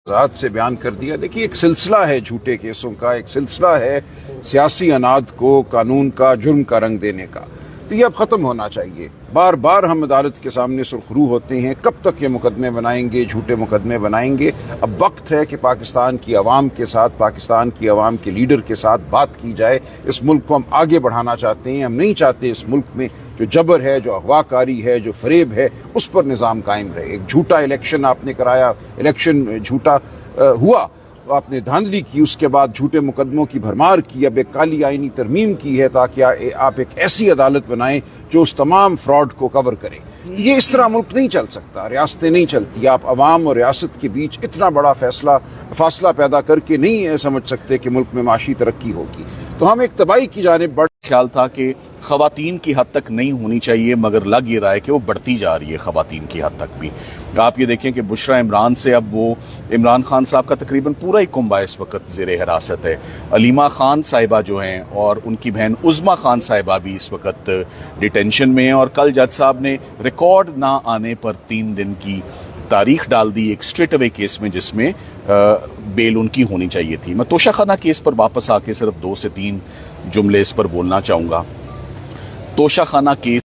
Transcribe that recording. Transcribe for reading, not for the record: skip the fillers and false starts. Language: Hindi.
वजाहत से बयान कर दिया। देखिए, एक सिलसिला है झूठे केसों का, एक सिलसिला है सियासी अनाद को कानून का, जुर्म का रंग देने का। तो ये अब खत्म होना चाहिए। बार बार हम अदालत के सामने सुरखरू होते हैं, कब तक ये मुकदमे बनाएंगे, झूठे मुकदमे बनाएंगे। अब वक्त है कि पाकिस्तान की आवाम के साथ, पाकिस्तान की आवाम के लीडर के साथ बात की जाए। इस मुल्क को हम आगे बढ़ाना चाहते हैं। हम नहीं चाहते इस मुल्क में जो जबर है, जो अगवाकारी है, जो फरेब है, उस पर निज़ाम कायम रहे। एक झूठा इलेक्शन आपने कराया, इलेक्शन झूठा हुआ, आपने धांधली की, उसके बाद झूठे मुकदमों की भरमार की, अब एक काली आईनी तरमीम की है ताकि आप एक ऐसी अदालत बनाएं जो उस तमाम फ्रॉड को कवर करे। ये इस तरह मुल्क नहीं चल सकता, रियासतें नहीं चलती। आप अवाम और रियासत के बीच इतना बड़ा फासला पैदा करके नहीं समझ सकते कि मुल्क में माशी तरक्की होगी। तो हम एक तबाही की जानिब बढ़ ख्याल था कि खवातीन की हद तक नहीं होनी चाहिए, मगर लग ये रहा है कि वो बढ़ती जा रही है खवातीन की हद तक भी। आप ये देखें कि बुशरा इमरान से अब वो इमरान खान साहब का तकरीबन पूरा ही कुंबा इस वक्त ज़ेर हिरासत है। अलीमा खान साहिबा जो हैं और उनकी बहन उज़्मा खान साहिबा भी इस वक्त डिटेंशन में हैं। और कल जज साहब ने रिकॉर्ड ना आने पर 3 दिन की तारीख डाल दी एक स्ट्रेट अवे केस में, जिसमें बेल उनकी होनी चाहिए थी। मैं तोशाखाना केस पर वापस आके सिर्फ 2 से 3 जुमले इस पर बोलना चाहूँगा। तोशाखाना केस